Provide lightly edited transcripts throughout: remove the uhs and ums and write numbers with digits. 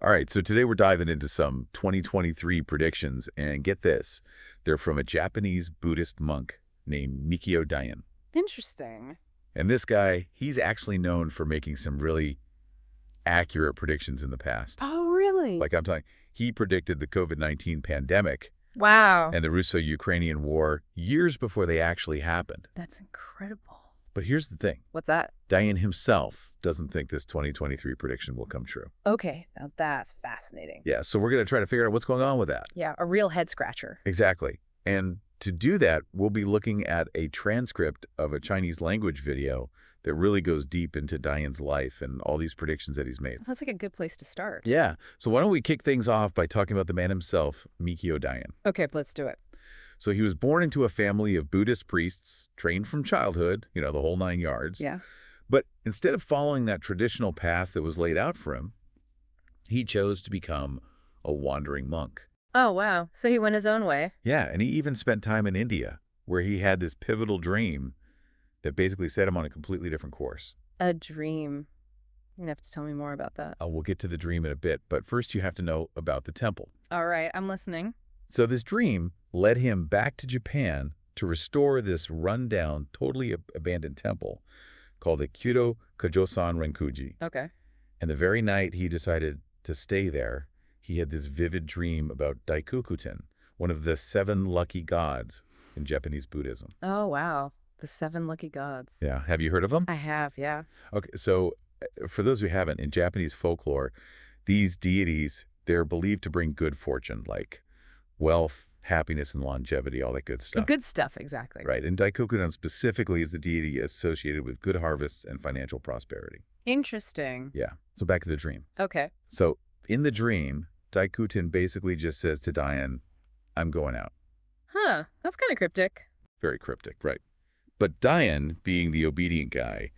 All right, so today we're diving into some 2023 predictions, and get this, they're from a Japanese Buddhist monk named Mikio Dayan. Interesting. And this guy, he's actually known for making some really accurate predictions in the past. Oh, really? Like I'm talking, he predicted the COVID-19 pandemic Wow. and the Russo-Ukrainian War years before they actually happened. That's incredible. But here's the thing. What's that? Dayan himself doesn't think this 2023 prediction will come true. Okay, now that's fascinating. Yeah, so we're going to try to figure out what's going on with that. Yeah, a real head scratcher. Exactly. And to do that, we'll be looking at a transcript of a Chinese language video that really goes deep into Dayan's life and all these predictions that he's made. Sounds like a good place to start. Yeah. So why don't we kick things off by talking about the man himself, Mikio Dayan. Okay, let's do it. So he was born into a family of Buddhist priests, trained from childhood, the whole 9 yards. Yeah. But instead of following that traditional path that was laid out for him, he chose to become a wandering monk. Oh, wow. So he went his own way. Yeah, and he even spent time in India, where he had this pivotal dream that basically set him on a completely different course. A dream. You're going to have to tell me more about that. We'll get to the dream in a bit, but first you have to know about the temple. All right, I'm listening. So this dream led him back to Japan to restore this rundown, totally abandoned temple called the Kyoto Kojosan Renkuji. Okay. And the very night he decided to stay there, he had this vivid dream about Daikokuten, one of the 7 lucky gods in Japanese Buddhism. Oh, wow. The 7 lucky gods. Yeah. Have you heard of them? I have, yeah. Okay. So for those who haven't, in Japanese folklore, these deities, they're believed to bring good fortune, like wealth, happiness, and longevity, all that good The stuff. good stuff, exactly. Right. And Daikokuten specifically is the deity associated with good harvests and financial prosperity. Interesting. Yeah. So back to the dream. Okay. So in the dream, Daikokuten basically just says to Dayan, I'm going out. Huh, that's kind of cryptic. Very cryptic, right? But Dayan, being the obedient guy,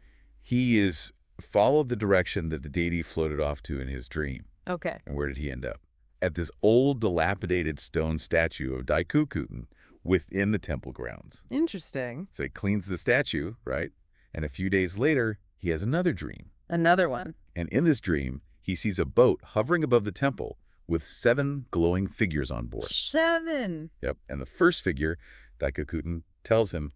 he is followed the direction that the deity floated off to in his dream. Okay. And where did he end up? At this old, dilapidated stone statue of Daikokuten within the temple grounds. Interesting. So he cleans the statue, right? And a few days later, he has another dream. Another one. And in this dream, he sees a boat hovering above the temple with 7 glowing figures on board. 7. Yep. And the first figure, Daikokuten, tells him,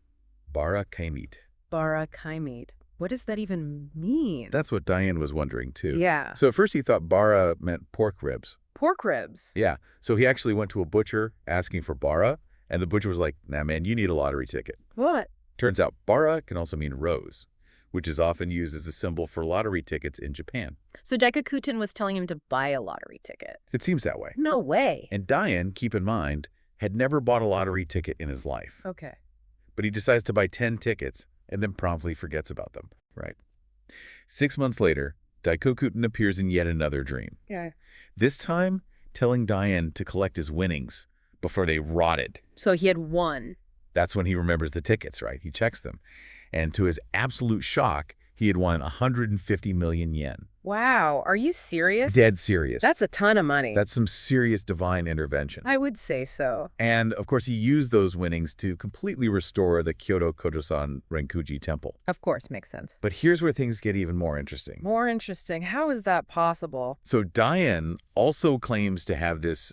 Bara Kaimit. Bara Kaimit. What does that even mean? That's what Dayan was wondering, too. Yeah. So at first he thought bara meant pork ribs. Pork ribs. Yeah. So he actually went to a butcher asking for bara, and the butcher was like, nah, man, you need a lottery ticket. What? Turns out bara can also mean rose, which is often used as a symbol for lottery tickets in Japan. So Daikokuten was telling him to buy a lottery ticket. It seems that way. No way. And Dayan, keep in mind, had never bought a lottery ticket in his life. Okay. But he decides to buy 10 tickets and then promptly forgets about them. Right. 6 months later, Daikokuten appears in yet another dream. Yeah. This time, telling Dayan to collect his winnings before they rotted. So he had won. That's when he remembers the tickets, right? He checks them. And to his absolute shock, he had won 150 million yen. Wow. Are you serious? Dead serious. That's a ton of money. That's some serious divine intervention. I would say so. And, of course, he used those winnings to completely restore the Kyoto Kojosan Renkuji temple. Of course, makes sense. But here's where things get even more interesting. More interesting. How is that possible? So Dayan also claims to have this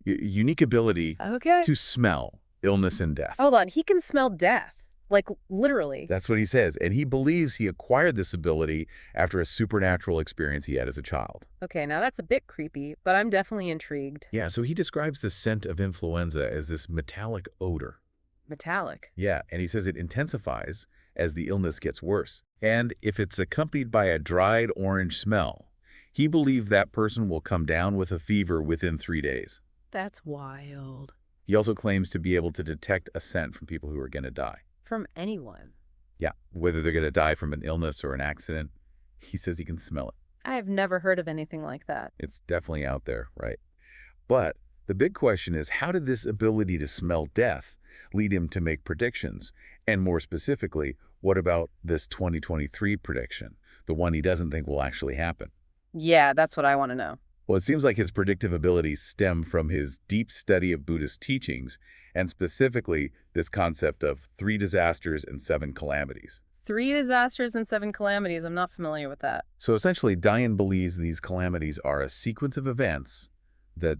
unique ability Okay. to smell illness and death. Hold on. He can smell death. Like, literally. That's what he says. And he believes he acquired this ability after a supernatural experience he had as a child. Okay, now that's a bit creepy, but I'm definitely intrigued. Yeah, so he describes the scent of influenza as this metallic odor. Metallic. Yeah, and he says it intensifies as the illness gets worse. And if it's accompanied by a dried orange smell, he believed that person will come down with a fever within 3 days. That's wild. He also claims to be able to detect a scent from people who are going to die. From anyone. Yeah, whether they're going to die from an illness or an accident, he says he can smell it. I have never heard of anything like that. It's definitely out there, right? But the big question is, how did this ability to smell death lead him to make predictions? And more specifically, what about this 2023 prediction, the one he doesn't think will actually happen? Yeah, that's what I want to know. Well, it seems like his predictive abilities stem from his deep study of Buddhist teachings, and specifically this concept of 3 disasters and 7 calamities. 3 disasters and 7 calamities. I'm not familiar with that. So essentially, Dayan believes these calamities are a sequence of events that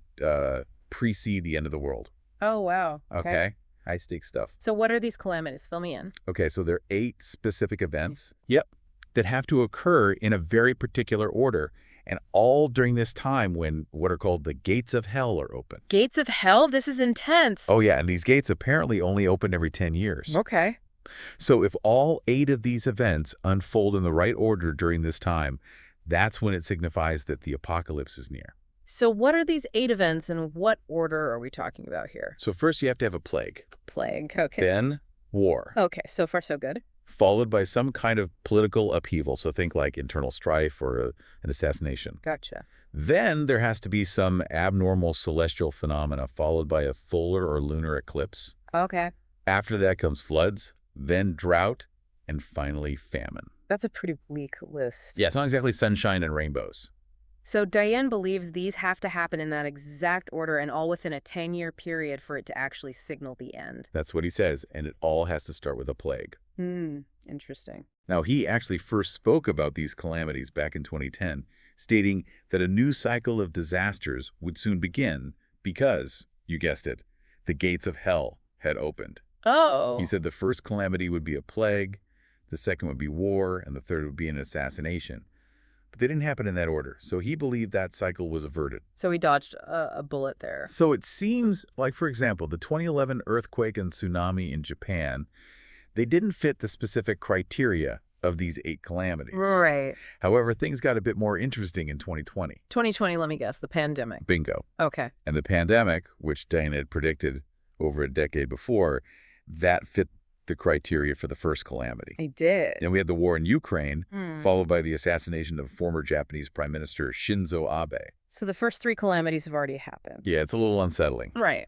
precede the end of the world. Oh, wow. Okay? High-stakes stuff. So what are these calamities? Fill me in. Okay, so there are 8 specific events. Yep. That have to occur in a very particular order, and all during this time when what are called the gates of hell are open. Gates of hell? This is intense. Oh yeah, and these gates apparently only open every 10 years. Okay. So if all 8 of these events unfold in the right order during this time, that's when it signifies that the apocalypse is near. So what are these 8 events and what order are we talking about here? So first you have to have a plague. Plague. Okay. Then war. Okay, so far so good. Followed by some kind of political upheaval. So think like internal strife or an assassination. Gotcha. Then there has to be some abnormal celestial phenomena followed by a solar or lunar eclipse. Okay. After that comes floods, then drought, and finally famine. That's a pretty bleak list. Yeah, it's not exactly sunshine and rainbows. So Dayan believes these have to happen in that exact order and all within a 10-year period for it to actually signal the end. That's what he says, and it all has to start with a plague. Interesting. Now, he actually first spoke about these calamities back in 2010, stating that a new cycle of disasters would soon begin because, you guessed it, the gates of hell had opened. Oh. He said the first calamity would be a plague, the second would be war, and the third would be an assassination. But they didn't happen in that order, so he believed that cycle was averted. So he dodged a bullet there. So it seems like, for example, the 2011 earthquake and tsunami in Japan, they didn't fit the specific criteria of these 8 calamities. Right. However, things got a bit more interesting in 2020. 2020, let me guess, the pandemic. Bingo. Okay. And the pandemic, which Dayan had predicted over a decade before, that fit the criteria for the first calamity. I did. Then we had the war in Ukraine, followed by the assassination of former Japanese Prime Minister Shinzo Abe. So the first 3 calamities have already happened. Yeah, it's a little unsettling. Right.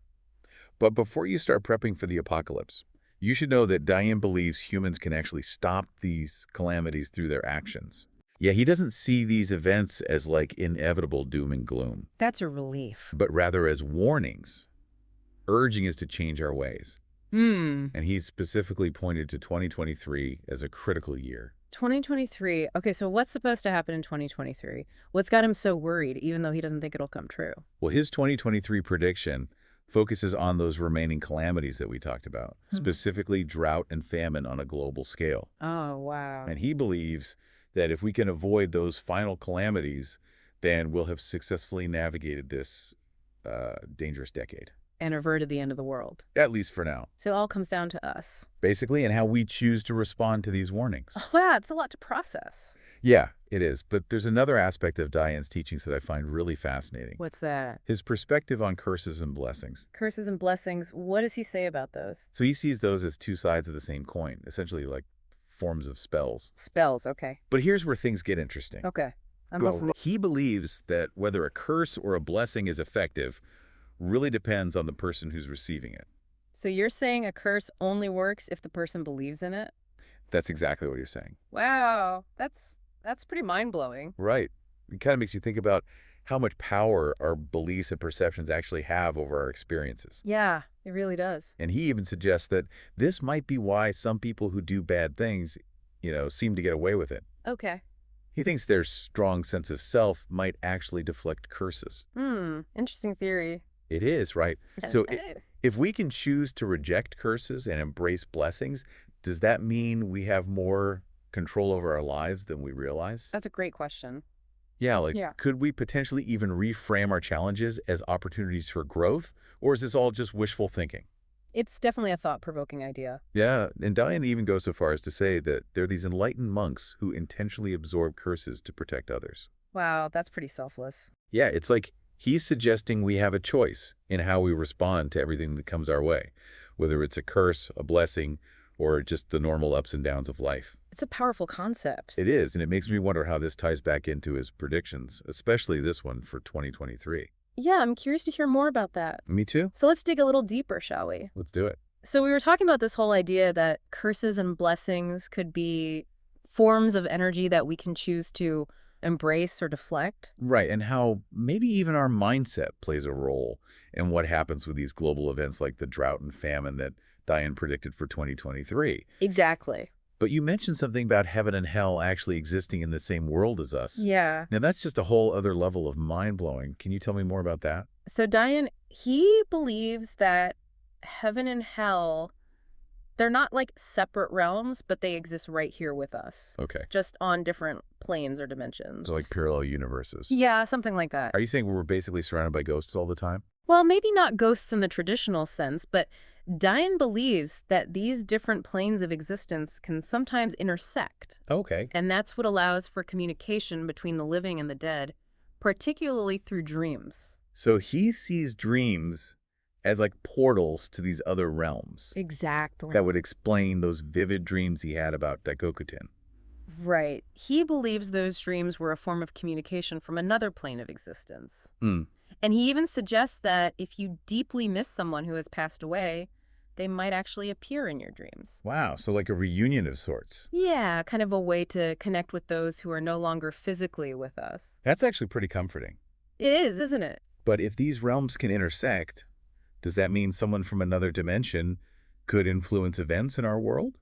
But before you start prepping for the apocalypse, you should know that Dayan believes humans can actually stop these calamities through their actions. Yeah, he doesn't see these events as like inevitable doom and gloom, That's a relief. but rather as warnings, urging us to change our ways. And he's specifically pointed to 2023 as a critical year. 2023. Okay, so what's supposed to happen in 2023? What's got him so worried, even though he doesn't think it'll come true? Well, his 2023 prediction focuses on those remaining calamities that we talked about, specifically drought and famine on a global scale. Oh, wow. And he believes that if we can avoid those final calamities, then we'll have successfully navigated this dangerous decade. And averted the end of the world. At least for now. So it all comes down to us. Basically, and how we choose to respond to these warnings. Wow, it's a lot to process. Yeah, it is. But there's another aspect of Dayan's teachings that I find really fascinating. What's that? His perspective on curses and blessings. Curses and blessings. What does he say about those? So he sees those as 2 sides of the same coin, essentially like forms of spells. Spells, okay. But here's where things get interesting. Okay. I'm Well, listening. he believes that whether a curse or a blessing is effective really depends on the person who's receiving it. So you're saying a curse only works if the person believes in it? That's exactly what he's saying. Wow, that's pretty mind-blowing. Right. It kind of makes you think about how much power our beliefs and perceptions actually have over our experiences. Yeah, it really does. And he even suggests that this might be why some people who do bad things, seem to get away with it. Okay. He thinks their strong sense of self might actually deflect curses. Interesting theory. It is, right? So if we can choose to reject curses and embrace blessings, does that mean we have more control over our lives than we realize? That's a great question. Yeah, could we potentially even reframe our challenges as opportunities for growth? Or is this all just wishful thinking? It's definitely a thought-provoking idea. Yeah, and Dayan even goes so far as to say that there are these enlightened monks who intentionally absorb curses to protect others. Wow, that's pretty selfless. Yeah, it's like he's suggesting we have a choice in how we respond to everything that comes our way, whether it's a curse, a blessing, or just the normal ups and downs of life. It's a powerful concept. It is, and it makes me wonder how this ties back into his predictions, especially this one for 2023. Yeah, I'm curious to hear more about that. Me too. So let's dig a little deeper, shall we? Let's do it. So we were talking about this whole idea that curses and blessings could be forms of energy that we can choose to embrace or deflect. Right, and how maybe even our mindset plays a role in what happens with these global events like the drought and famine that Dayan predicted for 2023. Exactly. But you mentioned something about heaven and hell actually existing in the same world as us. Yeah. Now, that's just a whole other level of mind-blowing. Can you tell me more about that? So Dayan, he believes that heaven and hell, they're not like separate realms, but they exist right here with us, Okay. just on different planes or So dimensions. like parallel universes. Yeah, something like that. Are you saying we're basically surrounded by ghosts all the time? Well, maybe not ghosts in the traditional sense, but Dayan believes that these different planes of existence can sometimes intersect. Okay. And that's what allows for communication between the living and the dead, particularly through dreams. So he sees dreams as like portals to these other realms. Exactly. That would explain those vivid dreams he had about Daikokutin. Right. He believes those dreams were a form of communication from another plane of existence. Hmm. And he even suggests that if you deeply miss someone who has passed away, they might actually appear in your dreams. Wow, so like a reunion of sorts. Yeah, kind of a way to connect with those who are no longer physically with us. That's actually pretty comforting. It is, isn't it? But if these realms can intersect, does that mean someone from another dimension could influence events in our world?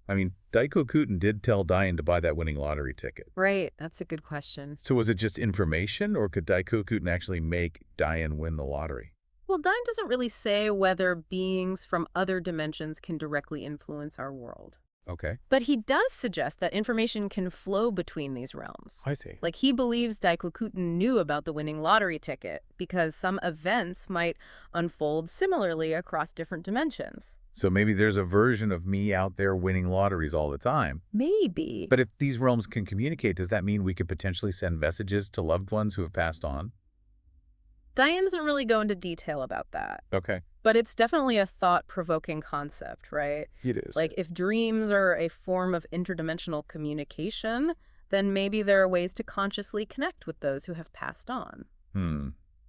I mean, Daikokutin did tell Dayan to buy that winning lottery ticket. Right, that's a good question. So was it just information, or could Daikokutin actually make Dayan win the lottery? Well, Dayan doesn't really say whether beings from other dimensions can directly influence our world. Okay. But he does suggest that information can flow between these realms. I see. Like, he believes Daikokutin knew about the winning lottery ticket because some events might unfold similarly across different dimensions. So maybe there's a version of me out there winning lotteries all the time. Maybe. But if these realms can communicate, does that mean we could potentially send messages to loved ones who have passed on? Dayan doesn't really go into detail about that. Okay. But it's definitely a thought-provoking concept, right? It is. Like, if dreams are a form of interdimensional communication, then maybe there are ways to consciously connect with those who have passed on.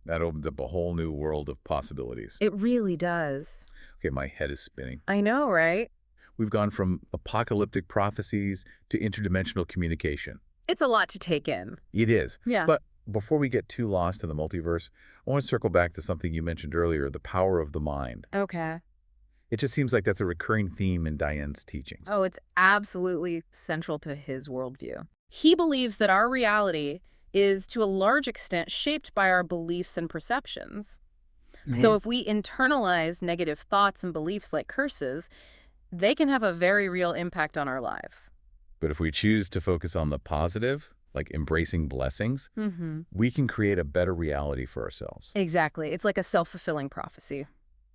That opens up a whole new world of possibilities. It really does. Okay, my head is spinning. I know, right? We've gone from apocalyptic prophecies to interdimensional communication. It's a lot to take in. It is. Yeah. But before we get too lost in the multiverse, I want to circle back to something you mentioned earlier, the power of the mind. Okay. It just seems like that's a recurring theme in Dayan's teachings. Oh, it's absolutely central to his worldview. He believes that our reality is to a large extent shaped by our beliefs and perceptions. So if we internalize negative thoughts and beliefs like curses, they can have a very real impact on our life. But if we choose to focus on the positive, like embracing blessings, we can create a better reality for ourselves. Exactly. It's like a self-fulfilling prophecy.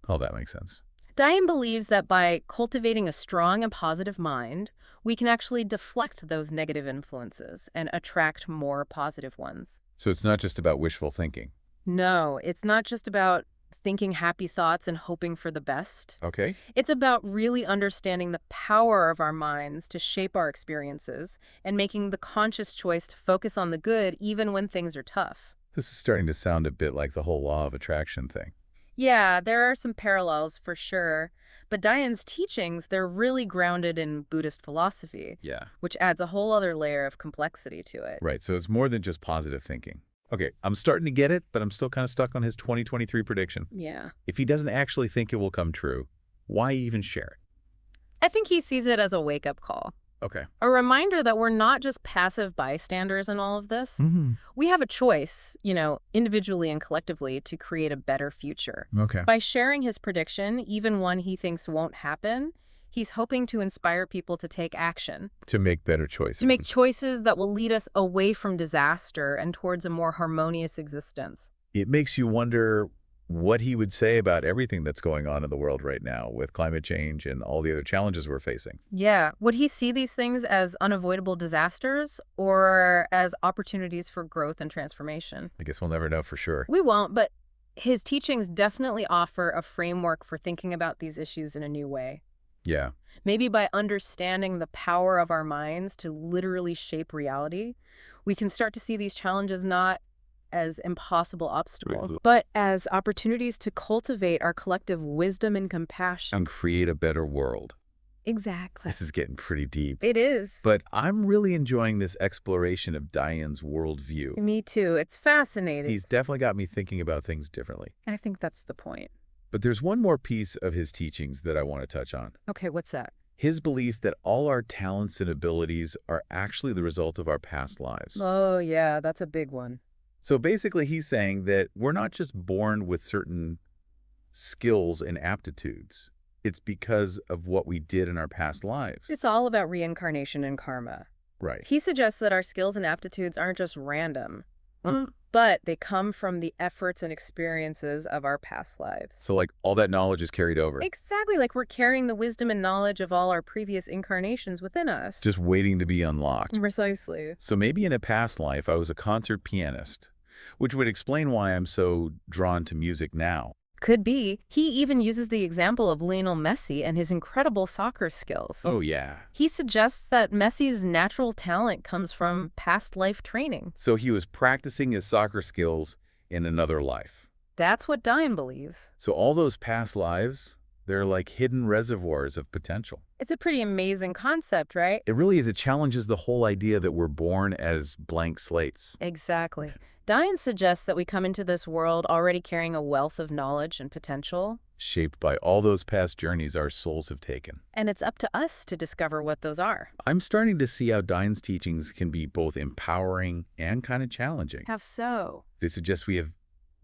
Oh, that makes sense. Dayan believes that by cultivating a strong and positive mind, we can actually deflect those negative influences and attract more positive ones. So it's not just about wishful thinking. No, it's not just about thinking happy thoughts and hoping for the best. Okay. It's about really understanding the power of our minds to shape our experiences and making the conscious choice to focus on the good even when things are tough. This is starting to sound a bit like the whole law of attraction thing. Yeah, there are some parallels for sure. But Dayan's teachings, they're really grounded in Buddhist philosophy, Yeah. which adds a whole other layer of complexity to it. Right. So it's more than just positive thinking. Okay, I'm starting to get it, but I'm still kind of stuck on his 2023 prediction. Yeah. If he doesn't actually think it will come true, why even share I think he sees it as a wake-up call. it? Okay. A reminder that we're not just passive bystanders in all of this. We have a choice, individually and collectively, to create a better future. Okay. By sharing his prediction, even one he thinks won't happen, he's hoping to inspire people to take action. To make better choices. To make choices that will lead us away from disaster and towards a more harmonious existence. It makes you wonder what he would say about everything that's going on in the world right now with climate change and all the other challenges we're facing. Yeah. Would he see these things as unavoidable disasters or as opportunities for growth and transformation? I guess we'll never know for sure. We won't, but his teachings definitely offer a framework for thinking about these issues in a new way. Yeah. Maybe by understanding the power of our minds to literally shape reality, we can start to see these challenges not as impossible obstacles, but as opportunities to cultivate our collective wisdom and compassion. And create a better world. Exactly. This is getting pretty deep. It is. But I'm really enjoying this exploration of Dayan's worldview. Me too. It's fascinating. He's definitely got me thinking about things differently. I think that's the point. But there's one more piece of his teachings that I want to touch on. Okay, what's that? His belief that all our talents and abilities are actually the result of our past lives. Oh, yeah, that's a big one. So basically, he's saying that we're not just born with certain skills and aptitudes. It's because of what we did in our past lives. It's all about reincarnation and karma. Right. He suggests that our skills and aptitudes aren't just random, but they come from the efforts and experiences of our past lives. So like all that knowledge is carried over. Exactly, like we're carrying the wisdom and knowledge of all our previous incarnations within us. Just waiting to be unlocked. Precisely. So maybe in a past life, I was a concert pianist, which would explain why I'm so drawn to music now. Could be. He even uses the example of Lionel Messi and his incredible soccer skills. Oh, yeah. He suggests that Messi's natural talent comes from past life training. So he was practicing his soccer skills in another life. That's what Dayan believes. So all those past lives, they're like hidden reservoirs of potential. It's a pretty amazing concept, right? It really is. It challenges the whole idea that we're born as blank slates. Exactly. Dayan suggests that we come into this world already carrying a wealth of knowledge and potential. Shaped by all those past journeys our souls have taken. And it's up to us to discover what those are. I'm starting to see how Dayan's teachings can be both empowering and kind of challenging. How so? They suggest we have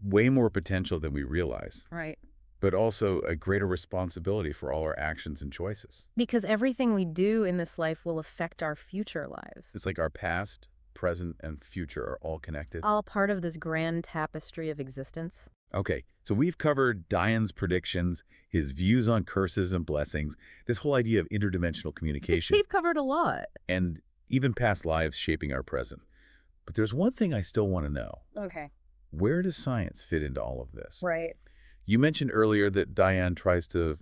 way more potential than we realize, Right. but also a greater responsibility for all our actions and choices. Because everything we do in this life will affect our future lives. It's like our past, present, and future are all connected. All part of this grand tapestry of existence. Okay, so we've covered Dayan's predictions, his views on curses and blessings, this whole idea of interdimensional communication, We've covered a lot. and even past lives shaping our present. But there's one thing I still want to know. Okay. Where does science fit into all of this? Right. You mentioned earlier that Dayan tries to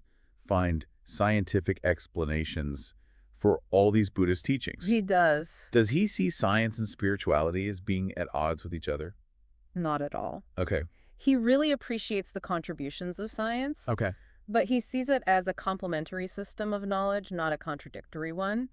find scientific explanations for all these Buddhist teachings. He does. Does he see science and spirituality as being at odds with each other? Not at all. Okay. He really appreciates the contributions of science, Okay. but he sees it as a complementary system of knowledge, not a contradictory one.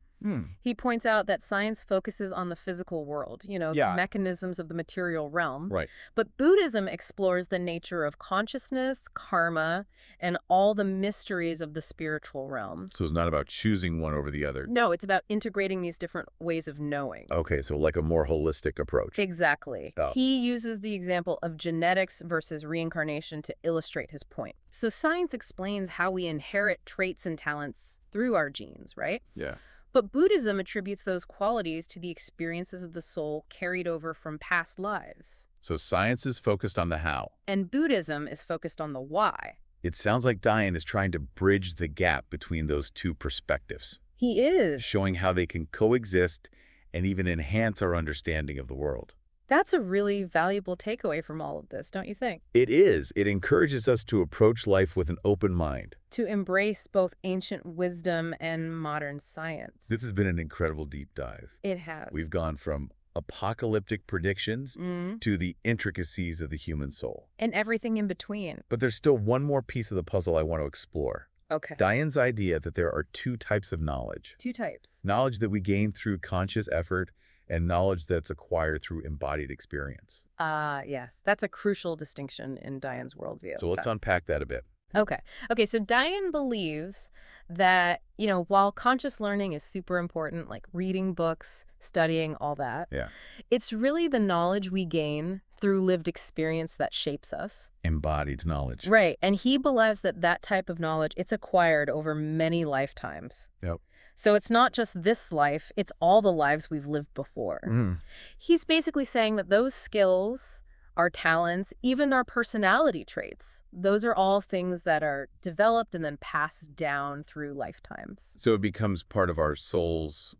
He points out that science focuses on the physical world, Yeah. the mechanisms of the material realm. Right. But Buddhism explores the nature of consciousness, karma, and all the mysteries of the spiritual realm. So it's not about choosing one over the other. No, it's about integrating these different ways of knowing. Okay, so like a more holistic approach. Exactly. Oh. He uses the example of genetics versus reincarnation to illustrate his point. So science explains how we inherit traits and talents through our genes, right? Yeah. But Buddhism attributes those qualities to the experiences of the soul carried over from past lives. So science is focused on the how. And Buddhism is focused on the why. It sounds like Dayan is trying to bridge the gap between those two perspectives, He is. showing how they can coexist and even enhance our understanding of the world. That's a really valuable takeaway from all of this, don't you think? It is. It encourages us to approach life with an open mind. To embrace both ancient wisdom and modern science. This has been an incredible deep dive. It has. We've gone from apocalyptic predictions to the intricacies of the human soul. And everything in between. But there's still one more piece of the puzzle I want to explore. Okay. Dayan's idea that there are two types of knowledge. Two types. Knowledge that we gain through conscious effort and knowledge that's acquired through embodied experience. Yes. That's a crucial distinction in Dayan's worldview. So let's unpack that a bit. Okay. Okay, so Dayan believes that, while conscious learning is super important, like reading books, studying, all that, Yeah. it's really the knowledge we gain through lived experience that shapes us. Embodied knowledge. Right. And he believes that that type of knowledge, it's acquired over many lifetimes. Yep. So it's not just this life, it's all the lives we've lived before. He's basically saying that those skills, our talents, even our personality traits, those are all things that are developed and then passed down through lifetimes. So it becomes part of our soul's,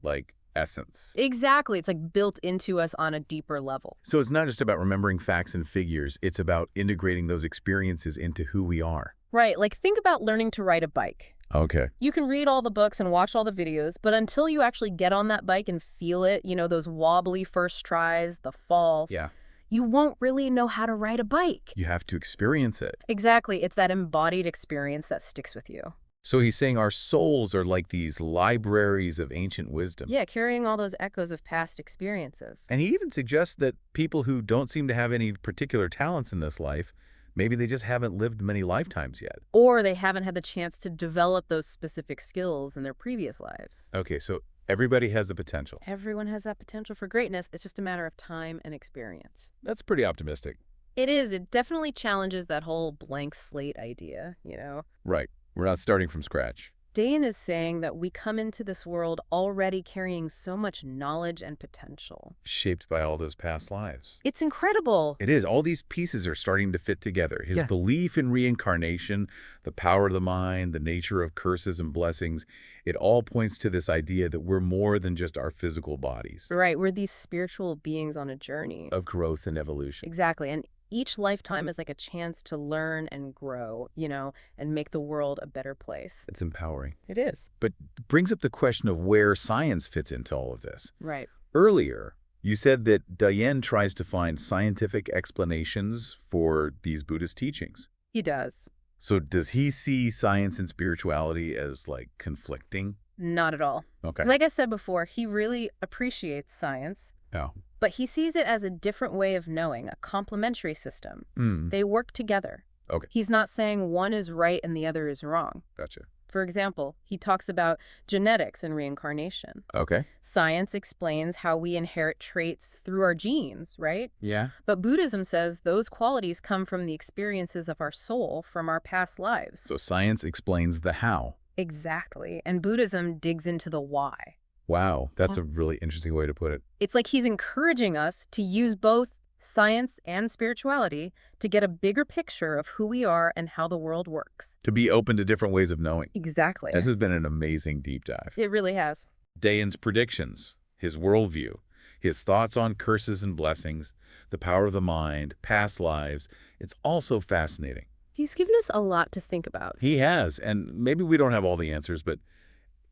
essence. Exactly. It's like built into us on a deeper level. So it's not just about remembering facts and figures. It's about integrating those experiences into who we are. Right. Like think about learning to ride a bike. Okay. You can read all the books and watch all the videos, but until you actually get on that bike and feel it, those wobbly first tries, the falls, Yeah. you won't really know how to ride a bike. You have to experience it. Exactly. It's that embodied experience that sticks with you. So he's saying our souls are like these libraries of ancient wisdom. Yeah, carrying all those echoes of past experiences. And he even suggests that people who don't seem to have any particular talents in this life, Maybe they just haven't lived many lifetimes yet. Or they haven't had the chance to develop those specific skills in their previous lives. Okay, so everybody has the potential. Everyone has that potential for greatness. It's just a matter of time and experience. That's pretty optimistic. It is. It definitely challenges that whole blank slate idea, you know? Right. We're not starting from scratch. Dayan is saying that we come into this world already carrying so much knowledge and potential. Shaped by all those past lives. It's incredible. It is. All these pieces are starting to fit together. His belief in reincarnation, the power of the mind, the nature of curses and blessings, it all points to this idea that we're more than just our physical bodies. Right. We're these spiritual beings on a journey. Of growth and evolution. Exactly. And each lifetime is like a chance to learn and grow, you know, and make the world a better place. It's empowering. It is. But brings up the question of where science fits into all of this. Right. Earlier, you said that Dayan tries to find scientific explanations for these Buddhist teachings. He does. So does he see science and spirituality as, like, conflicting? Not at all. Okay. Like I said before, he really appreciates science. Oh. But he sees it as a different way of knowing, a complementary system. Mm. They work together. Okay. He's not saying one is right and the other is wrong. Gotcha. For example, he talks about genetics and reincarnation. Okay. Science explains how we inherit traits through our genes, right? Yeah. But Buddhism says those qualities come from the experiences of our soul from our past lives. So science explains the how. Exactly. And Buddhism digs into the why. Wow. That's a really interesting way to put it. It's like he's encouraging us to use both science and spirituality to get a bigger picture of who we are and how the world works. To be open to different ways of knowing. Exactly. This has been an amazing deep dive. It really has. Dayan's predictions, his worldview, his thoughts on curses and blessings, the power of the mind, past lives. It's also fascinating. He's given us a lot to think about. He has, and maybe we don't have all the answers, but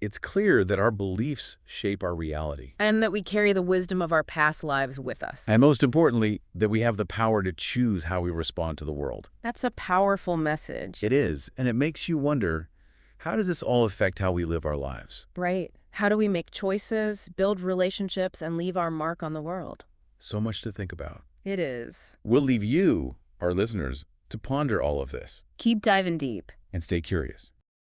it's clear that our beliefs shape our reality. And that we carry the wisdom of our past lives with us. And most importantly, that we have the power to choose how we respond to the world. That's a powerful message. It is, and it makes you wonder, how does this all affect how we live our lives? Right. How do we make choices, build relationships, and leave our mark on the world? So much to think about. It is. We'll leave you, our listeners, to ponder all of this. Keep diving deep. And stay curious.